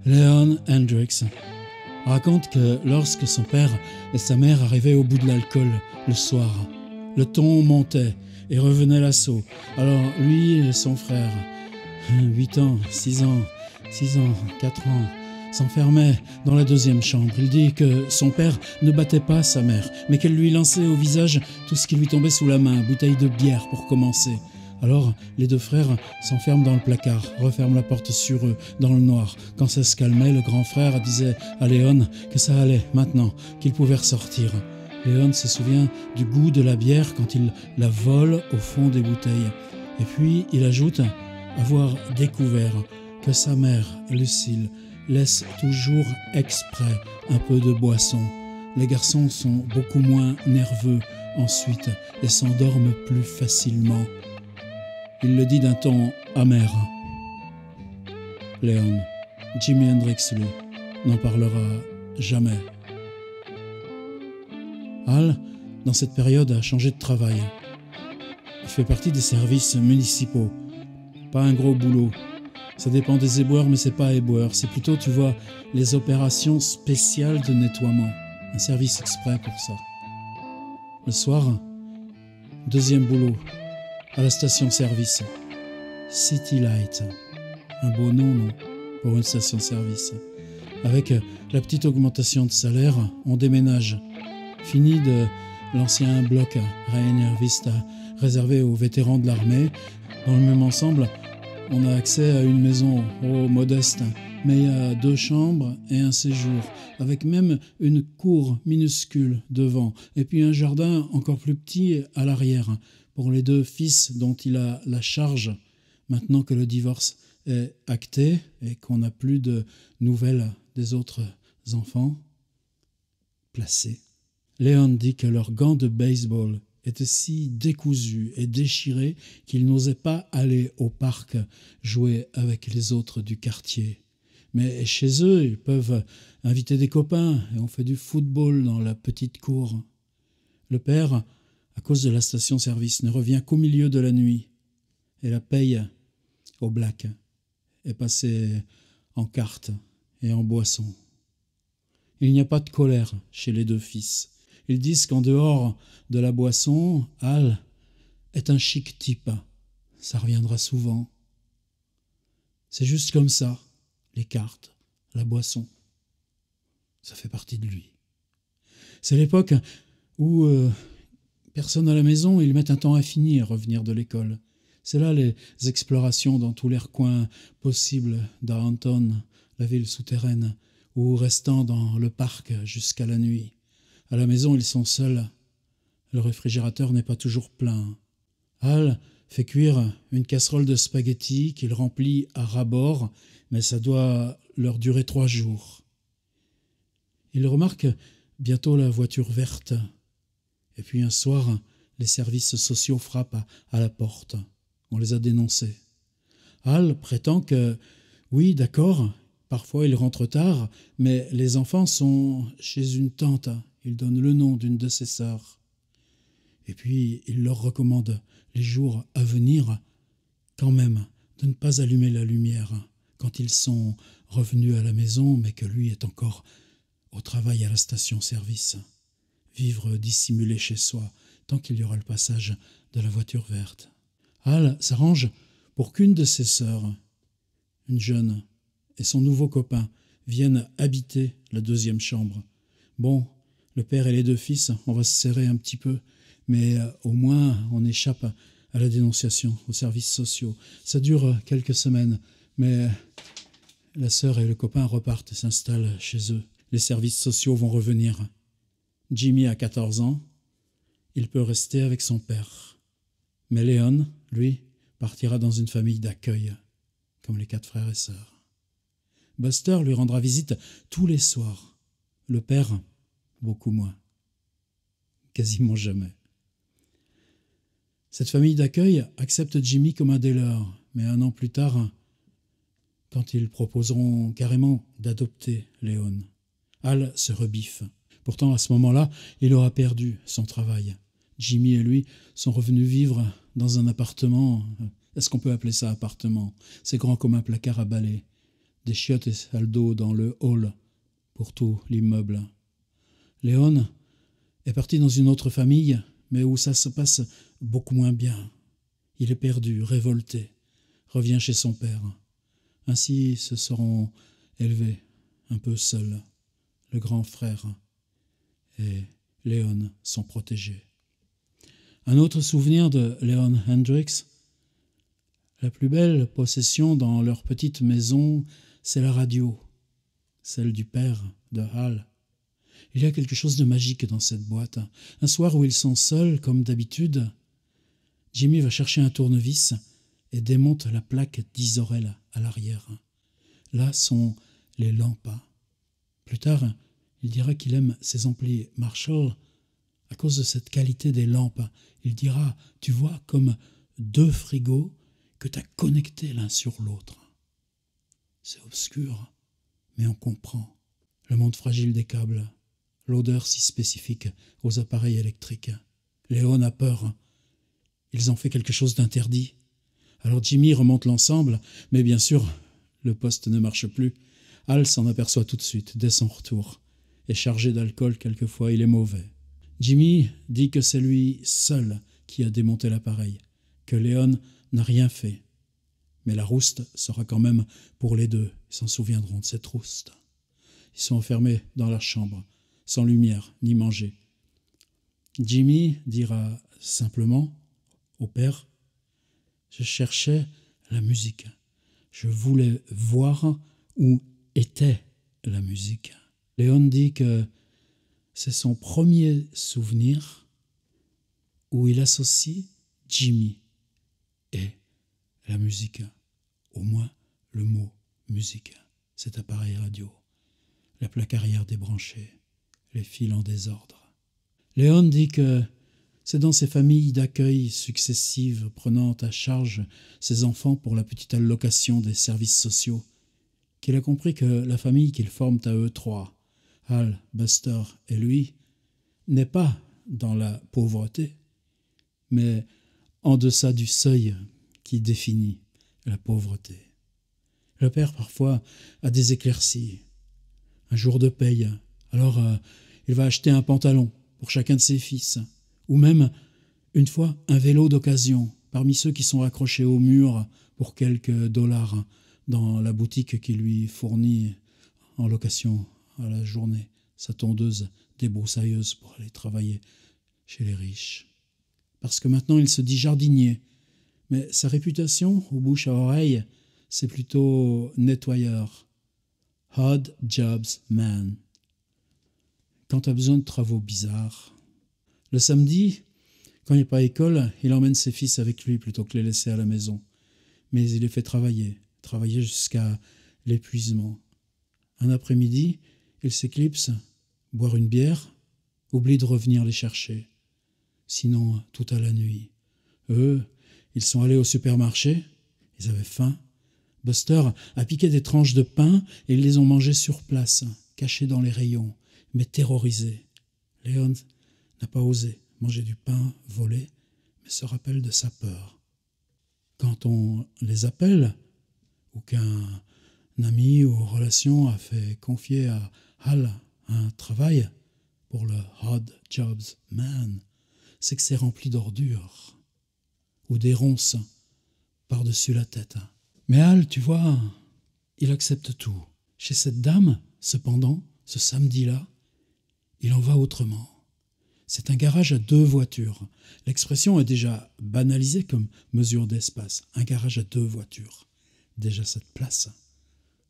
Leon Hendricks raconte que lorsque son père et sa mère arrivaient au bout de l'alcool le soir, le ton montait et revenait l'assaut. Alors lui et son frère, 8 ans, 6 ans, 4 ans, s'enfermaient dans la deuxième chambre. Il dit que son père ne battait pas sa mère, mais qu'elle lui lançait au visage tout ce qui lui tombait sous la main, bouteille de bière pour commencer. Alors, les deux frères s'enferment dans le placard, referment la porte sur eux, dans le noir. Quand ça se calmait, le grand frère disait à Léon que ça allait, maintenant, qu'il pouvait ressortir. Léon se souvient du goût de la bière quand il la vole au fond des bouteilles. Et puis, il ajoute avoir découvert que sa mère, Lucille, laisse toujours exprès un peu de boisson. Les garçons sont beaucoup moins nerveux ensuite et s'endorment plus facilement. Il le dit d'un ton amer. Léon, Jimi Hendrix, lui, n'en parlera jamais. Al, dans cette période, a changé de travail. Il fait partie des services municipaux. Pas un gros boulot. Ça dépend des éboueurs, mais c'est pas éboueur. C'est plutôt, tu vois, les opérations spéciales de nettoiement. Un service exprès pour ça. Le soir, deuxième boulot. À la station-service. City Light. Un beau nom, non, pour une station-service. Avec la petite augmentation de salaire, on déménage. Fini de l'ancien bloc Rainier Vista, réservé aux vétérans de l'armée. Dans le même ensemble, on a accès à une maison, modeste, mais il y a 2 chambres et un séjour, avec même une cour minuscule devant, et puis un jardin encore plus petit à l'arrière, pour les 2 fils dont il a la charge, maintenant que le divorce est acté et qu'on n'a plus de nouvelles des autres enfants placés. Léon dit que leurs gants de baseball étaient si décousus et déchirés qu'ils n'osaient pas aller au parc jouer avec les autres du quartier. Mais chez eux, ils peuvent inviter des copains et on fait du football dans la petite cour. Le père, à cause de la station-service, ne revient qu'au milieu de la nuit. Et la paye au black est passée en cartes et en boissons. Il n'y a pas de colère chez les 2 fils. Ils disent qu'en dehors de la boisson, Al est un chic type. Ça reviendra souvent. C'est juste comme ça, les cartes, la boisson. Ça fait partie de lui. C'est l'époque où personne à la maison, ils mettent un temps infini à revenir de l'école. C'est là les explorations dans tous les recoins possibles d'Arenton, la ville souterraine, ou restant dans le parc jusqu'à la nuit. À la maison, ils sont seuls. Le réfrigérateur n'est pas toujours plein. Al fait cuire une casserole de spaghettis qu'il remplit à ras-bord, mais ça doit leur durer 3 jours. Il remarque bientôt la voiture verte. Et puis un soir, les services sociaux frappent à la porte. On les a dénoncés. Al prétend que, oui, d'accord, parfois il rentre tard, mais les enfants sont chez une tante. Il donne le nom d'une de ses sœurs. Et puis, il leur recommande, les jours à venir, quand même, de ne pas allumer la lumière quand ils sont revenus à la maison, mais que lui est encore au travail à la station-service. Vivre dissimulé chez soi, tant qu'il y aura le passage de la voiture verte. Al s'arrange pour qu'une de ses sœurs, une jeune, et son nouveau copain viennent habiter la 2e chambre. Bon, le père et les 2 fils, on va se serrer un petit peu, mais au moins on échappe à la dénonciation, aux services sociaux. Ça dure quelques semaines, mais la sœur et le copain repartent et s'installent chez eux. Les services sociaux vont revenir. Jimmy a 14 ans, il peut rester avec son père. Mais Léon, lui, partira dans une famille d'accueil, comme les 4 frères et sœurs. Buster lui rendra visite tous les soirs. Le père, beaucoup moins. Quasiment jamais. Cette famille d'accueil accepte Jimmy comme un des leurs, mais 1 an plus tard, quand ils proposeront carrément d'adopter Léon, Al se rebiffe. Pourtant, à ce moment-là, il aura perdu son travail. Jimmy et lui sont revenus vivre dans un appartement. Est-ce qu'on peut appeler ça appartement? C'est grand comme un placard à balai. des chiottes et salles d'eau dans le hall pour tout l'immeuble. Léon est parti dans une autre famille, mais où ça se passe beaucoup moins bien. Il est perdu, révolté, revient chez son père. Ainsi se seront élevés, un peu seuls, le grand frère et Léon, son protégé. Un autre souvenir de Léon Hendrix, la plus belle possession dans leur petite maison, c'est la radio, celle du père de Hal. Il y a quelque chose de magique dans cette boîte. Un soir où ils sont seuls, comme d'habitude, Jimmy va chercher un tournevis et démonte la plaque d'Isorel à l'arrière. Là sont les lampes. Plus tard, il dira qu'il aime ses amplis Marshall à cause de cette qualité des lampes. Il dira, tu vois, comme deux frigos que tu as connectés l'un sur l'autre. C'est obscur, mais on comprend. Le monde fragile des câbles, l'odeur si spécifique aux appareils électriques. Léon a peur. Ils ont fait quelque chose d'interdit. Alors Jimmy remonte l'ensemble, mais bien sûr, le poste ne marche plus. Hal s'en aperçoit tout de suite, dès son retour. Et chargé d'alcool, quelquefois, il est mauvais. Jimmy dit que c'est lui seul qui a démonté l'appareil, que Léon n'a rien fait. Mais la rouste sera quand même pour les deux. Ils s'en souviendront de cette rouste. Ils sont enfermés dans leur chambre, sans lumière ni manger. Jimmy dira simplement au père, « Je cherchais la musique. Je voulais voir où était la musique. » Léon dit que c'est son premier souvenir où il associe Jimmy et la musique, au moins le mot musique, cet appareil radio, la plaque arrière débranchée, les fils en désordre. Léon dit que c'est dans ces familles d'accueil successives prenant à charge ses enfants pour la petite allocation des services sociaux qu'il a compris que la famille qu'ils forment à eux trois, Hal, Buster et lui, n'est pas dans la pauvreté, mais en deçà du seuil qui définit la pauvreté. Le père, parfois, a des éclaircies. Un jour de paye, alors il va acheter un pantalon pour chacun de ses fils, ou même, une fois, un vélo d'occasion, parmi ceux qui sont accrochés au mur pour quelques dollars dans la boutique qui lui fournit en location à la journée sa tondeuse débroussailleuse pour aller travailler chez les riches. Parce que maintenant il se dit jardinier, mais sa réputation, au bouche à oreille, c'est plutôt nettoyeur. Odd Jobs Man. Quand tu as besoin de travaux bizarres. Le samedi, quand il n'est pas à école, il emmène ses fils avec lui plutôt que les laisser à la maison. Mais il les fait travailler jusqu'à l'épuisement. Un après-midi, il s'éclipse, boire une bière, oublie de revenir les chercher. Sinon, tout à la nuit. Eux, ils sont allés au supermarché, ils avaient faim. Buster a piqué des tranches de pain et ils les ont mangées sur place, cachées dans les rayons, mais terrorisés. Léon n'a pas osé manger du pain volé, mais se rappelle de sa peur. Quand on les appelle, ou qu'un ami ou relation a fait confier à Hal un travail pour le Odd Jobs Man, c'est que c'est rempli d'ordures ou des ronces par-dessus la tête. Mais Hal, tu vois, il accepte tout. Chez cette dame, cependant, ce samedi-là, il en va autrement. C'est un garage à 2 voitures. L'expression est déjà banalisée comme mesure d'espace. Un garage à 2 voitures. Déjà cette place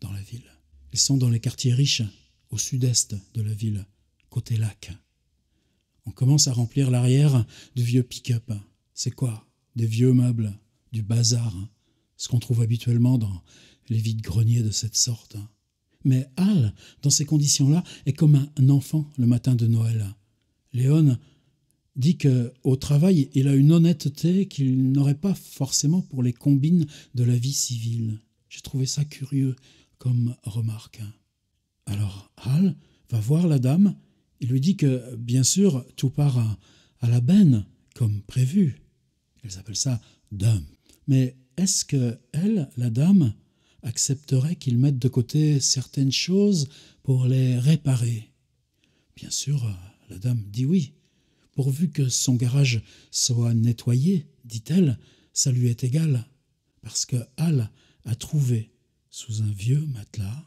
dans la ville. Ils sont dans les quartiers riches, au sud-est de la ville, côté lac. On commence à remplir l'arrière de vieux pick-up. C'est quoi? Des vieux meubles, du bazar, ce qu'on trouve habituellement dans les vides-greniers de cette sorte. Mais Hal, dans ces conditions-là, est comme un enfant le matin de Noël. Léon dit qu'au travail, il a une honnêteté qu'il n'aurait pas forcément pour les combines de la vie civile. J'ai trouvé ça curieux comme remarque. Alors Hal va voir la dame, il lui dit que, bien sûr, tout part à la benne, comme prévu. Ils appellent ça « dump ». Mais est-ce que elle, la dame, accepterait qu'il mette de côté certaines choses pour les réparer. Bien sûr, la dame dit oui. Pourvu que son garage soit nettoyé, dit-elle, ça lui est égal, parce que Hal a trouvé, sous un vieux matelas,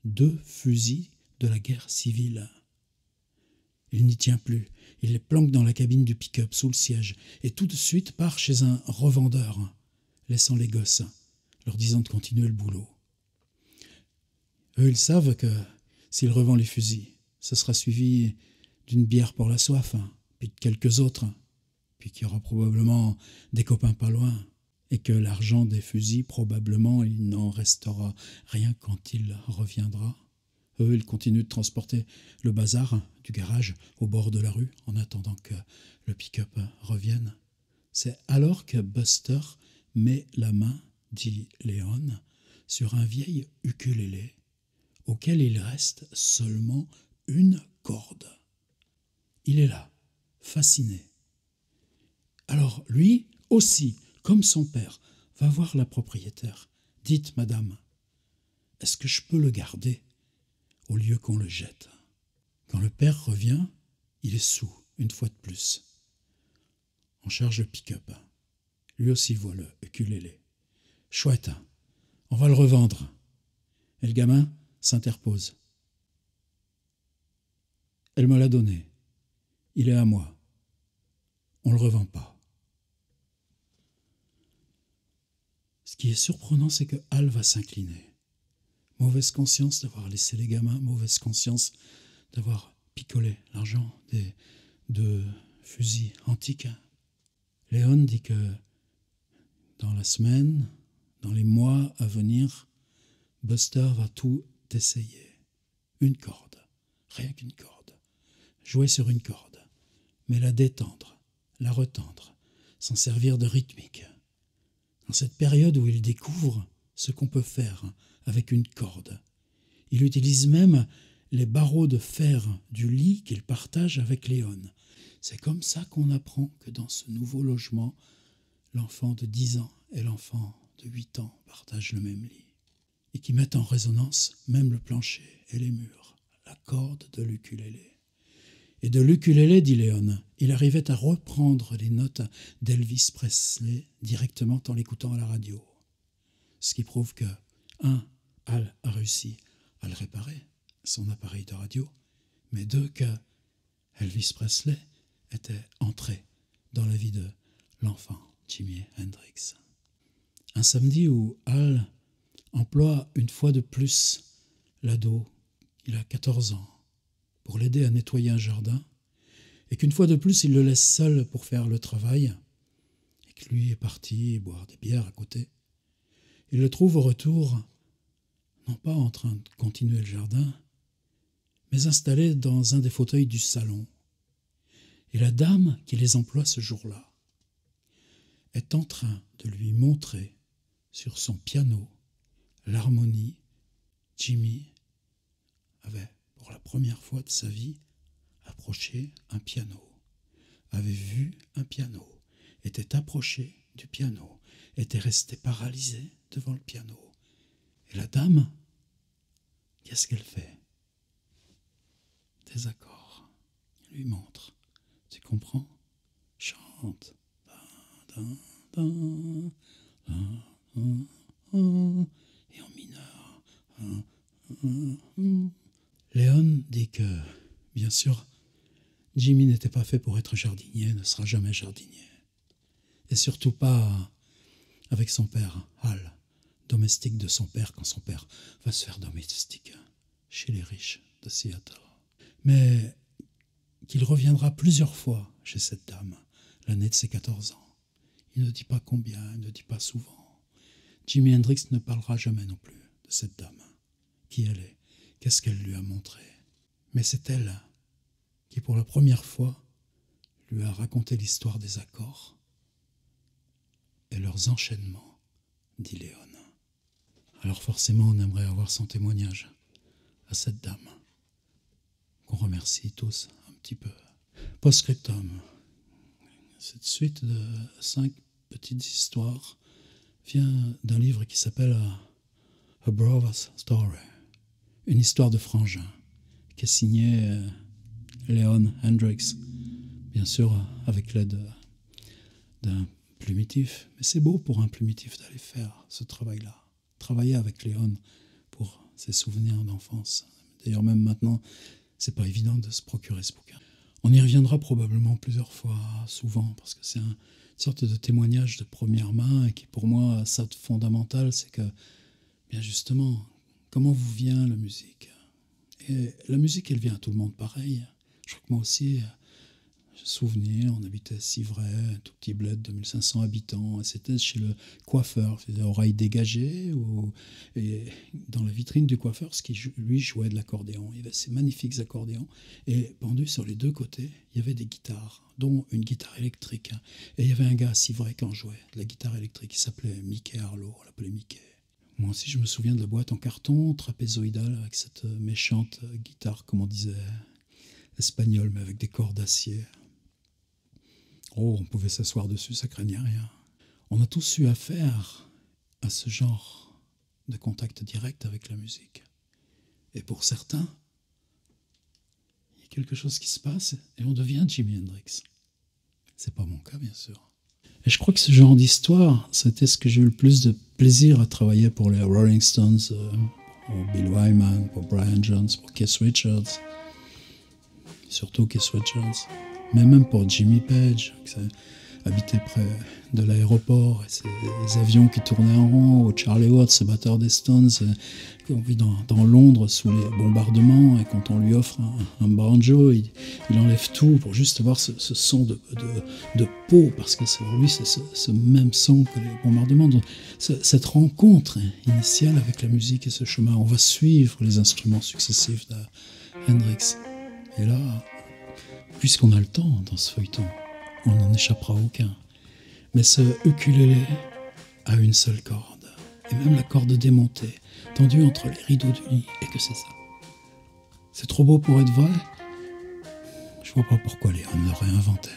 2 fusils de la guerre civile. Il n'y tient plus, il les planque dans la cabine du pick-up, sous le siège, et tout de suite part chez un revendeur, laissant les gosses, leur disant de continuer le boulot. Eux, ils savent que s'il revend les fusils, ce sera suivi d'une bière pour la soif, puis de quelques autres, puis qu'il y aura probablement des copains pas loin, et que l'argent des fusils, probablement, il n'en restera rien quand il reviendra. Eux, ils continuent de transporter le bazar du garage au bord de la rue en attendant que le pick-up revienne. C'est alors que Buster met la main, dit Léon, sur un vieil ukulélé auquel il reste seulement une corde. Il est là, fasciné. Alors lui aussi, comme son père, va voir la propriétaire. « Dites, madame, est-ce que je peux le garder au lieu qu'on le jette ?» Quand le père revient, il est saoul, une fois de plus. On charge le pick-up. Lui aussi voit le ukulélé. « Chouette, on va le revendre. » Et le gamin s'interpose. « Elle me l'a donné. Il est à moi. On ne le revend pas. » Ce qui est surprenant, c'est que Hal va s'incliner. Mauvaise conscience d'avoir laissé les gamins, mauvaise conscience d'avoir picolé l'argent des 2 fusils antiques. Léon dit que dans la semaine, dans les mois à venir, Buster va tout essayer. Une corde, rien qu'une corde. Jouer sur une corde, mais la détendre, la retendre, s'en servir de rythmique. Dans cette période où il découvre ce qu'on peut faire avec une corde. Il utilise même les barreaux de fer du lit qu'il partage avec Léon. C'est comme ça qu'on apprend que dans ce nouveau logement, l'enfant de 10 ans et l'enfant de 8 ans partagent le même lit. Et qui mettent en résonance même le plancher et les murs, la corde de l'ukulélé. Et de l'ukulélé, dit Léon, il arrivait à reprendre les notes d'Elvis Presley directement en l'écoutant à la radio. Ce qui prouve que, Hal a réussi à le réparer, son appareil de radio, mais 2, que Elvis Presley était entré dans la vie de l'enfant Jimi Hendrix. Un samedi où Hal emploie une fois de plus l'ado, il a 14 ans, pour l'aider à nettoyer un jardin, et qu'une fois de plus il le laisse seul pour faire le travail, et que lui est parti boire des bières à côté, il le trouve au retour, non pas en train de continuer le jardin, mais installé dans un des fauteuils du salon. Et la dame qui les emploie ce jour-là est en train de lui montrer sur son piano l'harmonie. Jimi avait, pour la première fois de sa vie, approché un piano, avait vu un piano, était approché du piano, était resté paralysé devant le piano. Et la dame, qu'est-ce qu'elle fait? Des accords. Elle lui montre. Tu comprends? Chante. Et en mineur. Léon dit que, bien sûr, Jimi n'était pas fait pour être jardinier, ne sera jamais jardinier. Et surtout pas avec son père, Hal, domestique de son père, quand son père va se faire domestique chez les riches de Seattle. Mais qu'il reviendra plusieurs fois chez cette dame, l'année de ses 14 ans. Il ne dit pas combien, il ne dit pas souvent. Jimi Hendrix ne parlera jamais non plus de cette dame. Qui elle est, qu'est-ce qu'elle lui a montré. Mais c'est elle qui, pour la première fois, lui a raconté l'histoire des accords et leurs enchaînements, dit Léon. Alors forcément, on aimerait avoir son témoignage à cette dame, qu'on remercie tous un petit peu. Post-scriptum. Cette suite de 5 petites histoires vient d'un livre qui s'appelle A Brother's Story, une histoire de frangin, qui est signée Leon Hendrix, bien sûr avec l'aide d'un plumitif. Mais c'est beau pour un plumitif d'aller faire ce travail-là, travailler avec Leon pour ses souvenirs d'enfance. D'ailleurs, même maintenant, c'est pas évident de se procurer ce bouquin. On y reviendra probablement plusieurs fois, souvent, parce que c'est une sorte de témoignage de première main et qui, pour moi, a ça de fondamental, c'est que, bien justement, comment vous vient la musique? Et la musique, elle vient à tout le monde pareil. Je crois que moi aussi, j'ai souvenir, on habitait à Civray, un tout petit bled de 1500 habitants, et c'était chez le coiffeur, il faisait oreilles dégagées, et dans la vitrine du coiffeur, lui jouait de l'accordéon. Il y avait ces magnifiques accordéons, et pendus sur les deux côtés, il y avait des guitares, dont une guitare électrique. Et il y avait un gars à Civray qui en jouait de la guitare électrique, il s'appelait Mickey Harlow, on l'appelait Mickey. Moi aussi, je me souviens de la boîte en carton, trapézoïdale, avec cette méchante guitare, comme on disait, espagnole, mais avec des cordes d'acier. Oh, on pouvait s'asseoir dessus, ça craignait rien. On a tous eu affaire à ce genre de contact direct avec la musique. Et pour certains, il y a quelque chose qui se passe et on devient Jimi Hendrix. C'est pas mon cas, bien sûr. Et je crois que ce genre d'histoire, c'était ce que j'ai eu le plus de plaisir à travailler pour les Rolling Stones, pour Bill Wyman, pour Brian Jones, pour Keith Richards. Surtout Keith Richards. Mais même pour Jimmy Page, qui habitait près de l'aéroport, et ces avions qui tournaient en rond, ou Charlie Watts, ce batteur des Stones, qu'on vit dans Londres sous les bombardements, et quand on lui offre un banjo, il enlève tout pour juste avoir ce son de peau, parce que pour lui c'est ce même son que les bombardements. Donc, cette rencontre initiale avec la musique et ce chemin, on va suivre les instruments successifs de Hendrix. Et là, puisqu'on a le temps dans ce feuilleton, on n'en échappera aucun. Mais ce ukulélé a une seule corde, et même la corde démontée, tendue entre les rideaux du lit, et que c'est ça. C'est trop beau pour être vrai. Je vois pas pourquoi Léon l'aurait inventé.